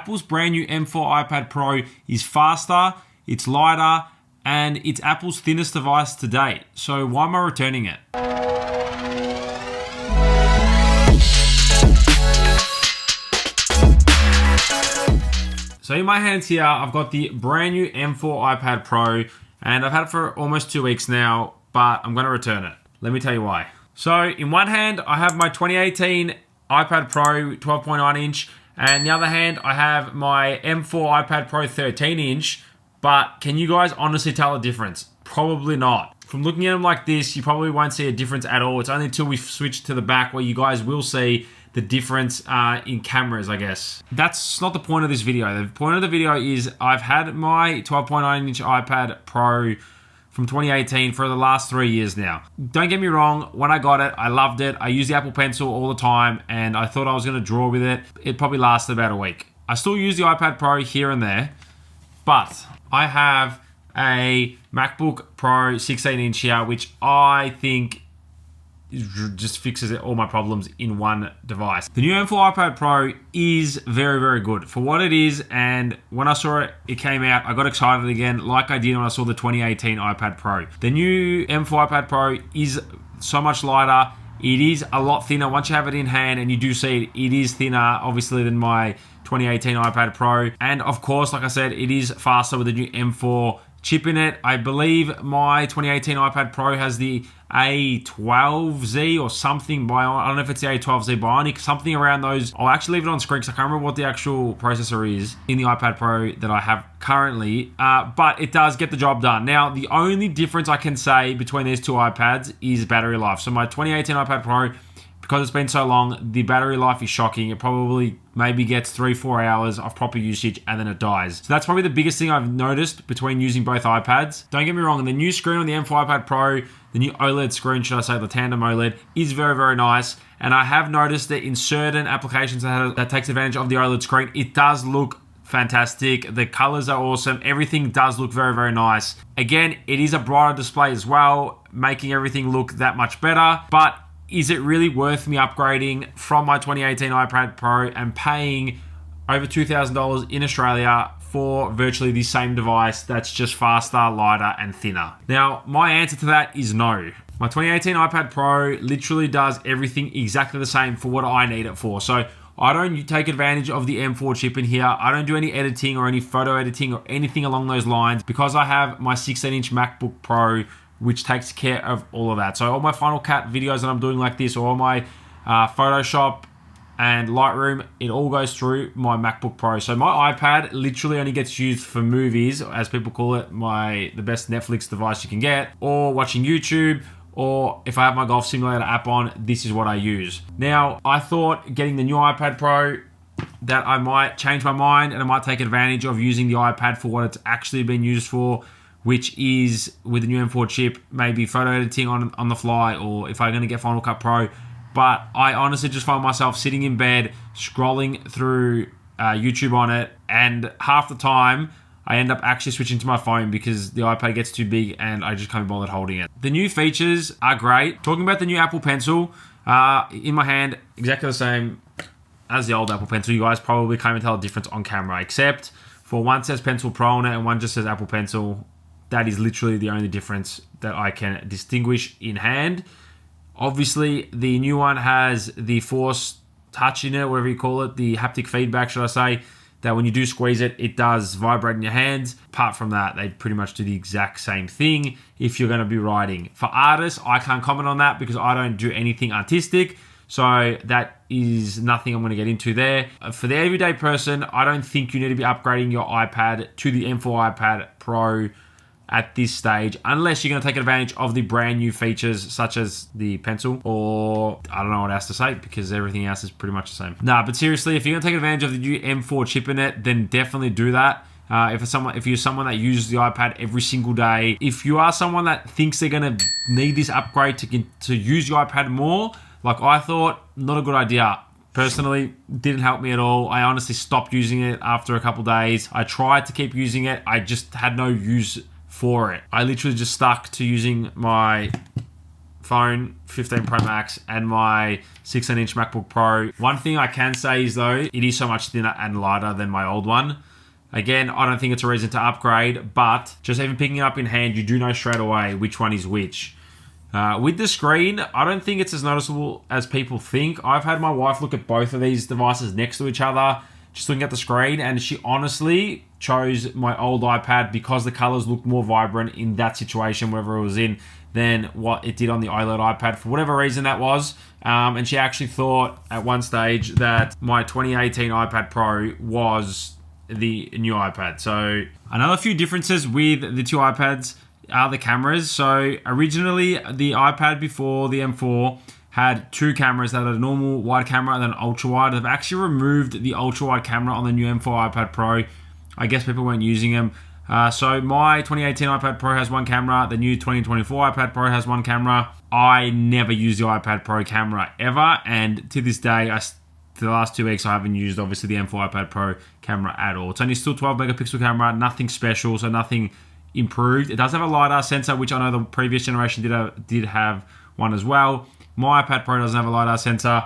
Apple's brand new M4 iPad Pro is faster, it's lighter, and it's Apple's thinnest device to date. So why am I returning it? So in my hands here, I've got the brand new M4 iPad Pro, and I've had it for almost 2 weeks now, but I'm gonna return it. Let me tell you why. So in one hand, I have my 2018 iPad Pro 12.9 inch, and the other hand, I have my M4 iPad Pro 13 inch, but can you guys honestly tell the difference? Probably not. From looking at them like this, you probably won't see a difference at all. It's only until we switch to the back where you guys will see the difference in cameras, I guess. That's not the point of this video. The point of the video is I've had my 12.9 inch iPad Pro from 2018 for the last 3 years now. Don't get me wrong, when I got it, I loved it. I use the Apple Pencil all the time, and I thought I was gonna draw with it. It probably lasted about a week. I still use the iPad Pro here and there, but I have a MacBook Pro 16 inch here, which I think just fixes all my problems in one device. The new M4 iPad Pro is very, very good for what it is, and when I saw it came out, I got excited again like I did when I saw the 2018 iPad Pro. The new M4 iPad Pro is so much lighter. It is a lot thinner. Once you have it in hand and you do see it, it is thinner, obviously, than my 2018 iPad Pro. And of course, like I said, it is faster with the new M4 chip in it. I believe my 2018 iPad Pro has the A12Z or something. I don't know if it's the A12Z Bionic, something around those. I'll actually leave it on screen because I can't remember what the actual processor is in the iPad Pro that I have currently, but it does get the job done. Now, the only difference I can say between these two iPads is battery life. So my 2018 iPad Pro, because it's been so long, the battery life is shocking. It probably maybe gets 3-4 hours of proper usage and then it dies. So that's probably the biggest thing I've noticed between using both iPads. Don't get me wrong, the new screen on the M4 iPad Pro, the new OLED screen, should I say, the tandem OLED, is very, very nice. And I have noticed that in certain applications that takes advantage of the OLED screen, it does look fantastic. The colors are awesome. Everything does look very, very nice. Again, it is a brighter display as well, making everything look that much better. But is it really worth me upgrading from my 2018 iPad Pro and paying over $2,000 in Australia for virtually the same device that's just faster, lighter, and thinner? Now, my answer to that is no. My 2018 iPad Pro literally does everything exactly the same for what I need it for. So I don't take advantage of the M4 chip in here. I don't do any editing or any photo editing or anything along those lines because I have my 16-inch MacBook Pro, which takes care of all of that. So all my Final Cut videos that I'm doing like this, or all my Photoshop and Lightroom, it all goes through my MacBook Pro. So my iPad literally only gets used for movies, as people call it, the best Netflix device you can get, or watching YouTube, or if I have my Golf Simulator app on, this is what I use. Now, I thought getting the new iPad Pro that I might change my mind and I might take advantage of using the iPad for what it's actually been used for, which is with the new M4 chip, maybe photo editing on the fly, or if I'm gonna get Final Cut Pro. But I honestly just find myself sitting in bed, scrolling through YouTube on it, and half the time, I end up actually switching to my phone because the iPad gets too big and I just can't be bothered holding it. The new features are great. Talking about the new Apple Pencil, in my hand, exactly the same as the old Apple Pencil. You guys probably can't even tell the difference on camera, except for one says Pencil Pro on it and one just says Apple Pencil. That is literally the only difference that I can distinguish in hand. Obviously, the new one has the Force Touch in it, whatever you call it, the haptic feedback, should I say, that when you do squeeze it, it does vibrate in your hands. Apart from that, they pretty much do the exact same thing if you're going to be writing. For artists, I can't comment on that because I don't do anything artistic. So that is nothing I'm going to get into there. For the everyday person, I don't think you need to be upgrading your iPad to the M4 iPad Pro at this stage, unless you're going to take advantage of the brand new features such as the pencil, or I don't know what else to say because everything else is pretty much the same. Nah, but seriously, if you're going to take advantage of the new M4 chip in it, then definitely do that. If you're someone that uses the iPad every single day, if you are someone that thinks they're going to need this upgrade to use your iPad more, like I thought, not a good idea. Personally, didn't help me at all. I honestly stopped using it after a couple days. I tried to keep using it. I just had no use for it. I literally just stuck to using my phone, 15 Pro Max, and my 16-inch MacBook Pro. One thing I can say is though, it is so much thinner and lighter than my old one. Again, I don't think it's a reason to upgrade, but just even picking it up in hand, you do know straight away which one is which. With the screen, I don't think it's as noticeable as people think. I've had my wife look at both of these devices next to each other, just looking at the screen, and she honestly chose my old iPad because the colors looked more vibrant in that situation, wherever it was in, than what it did on the OLED iPad, for whatever reason that was. And she actually thought at one stage that my 2018 iPad Pro was the new iPad. So another few differences with the two iPads are the cameras. So originally the iPad before the M4 had two cameras. That had a normal wide camera and then an ultra wide. They've actually removed the ultra wide camera on the new M4 iPad Pro. I guess people weren't using them. So my 2018 iPad Pro has one camera. The new 2024 iPad Pro has one camera. I never use the iPad Pro camera ever, and to this day, the last 2 weeks I haven't used obviously the M4 iPad Pro camera at all. It's only still 12 megapixel camera, nothing special, so nothing improved. It does have a LiDAR sensor, which I know the previous generation did have one as well. My iPad Pro doesn't have a LiDAR sensor,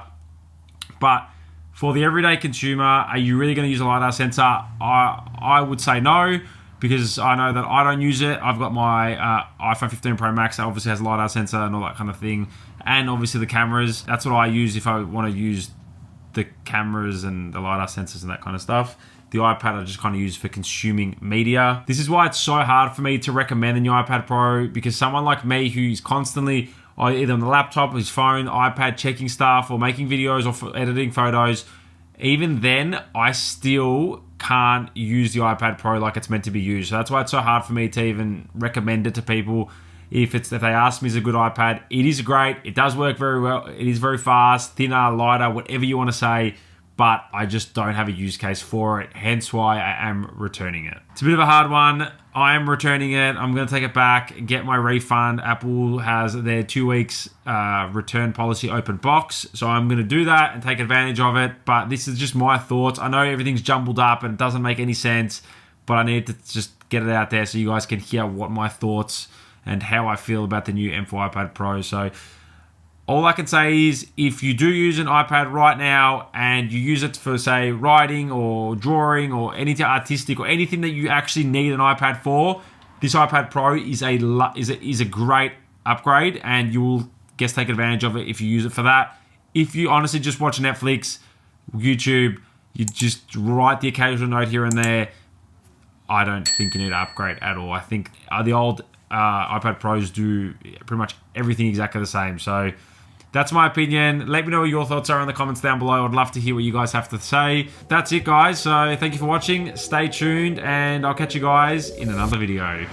but for the everyday consumer, are you really going to use a LiDAR sensor? I would say no, because I know that I don't use it. I've got my iPhone 15 Pro Max that obviously has a LiDAR sensor and all that kind of thing, and obviously the cameras. That's what I use if I want to use the cameras and the LiDAR sensors and that kind of stuff. The iPad I just kind of use for consuming media. This is why it's so hard for me to recommend the new iPad Pro, because someone like me who's constantly either on the laptop, his phone, iPad, checking stuff or making videos or editing photos, even then I still can't use the iPad Pro like it's meant to be used. So that's why it's so hard for me to even recommend it to people. If they ask me, is it a good iPad? It is great. It does work very well. It is very fast, thinner, lighter, whatever you want to say. But I just don't have a use case for it. Hence why I am returning it. It's a bit of a hard one. I am returning it. I'm going to take it back and get my refund. Apple has their 2 weeks return policy open box. So I'm going to do that and take advantage of it. But this is just my thoughts. I know everything's jumbled up and it doesn't make any sense, but I need to just get it out there so you guys can hear what my thoughts and how I feel about the new M4 iPad Pro. So all I can say is, if you do use an iPad right now and you use it for, say, writing or drawing or anything artistic or anything that you actually need an iPad for, this iPad Pro is a great upgrade, and you will take advantage of it if you use it for that. If you honestly just watch Netflix, YouTube, you just write the occasional note here and there, I don't think you need to upgrade at all. I think the old iPad Pros do pretty much everything exactly the same. So that's my opinion. Let me know what your thoughts are in the comments down below. I'd love to hear what you guys have to say. That's it, guys. So thank you for watching. Stay tuned, and I'll catch you guys in another video.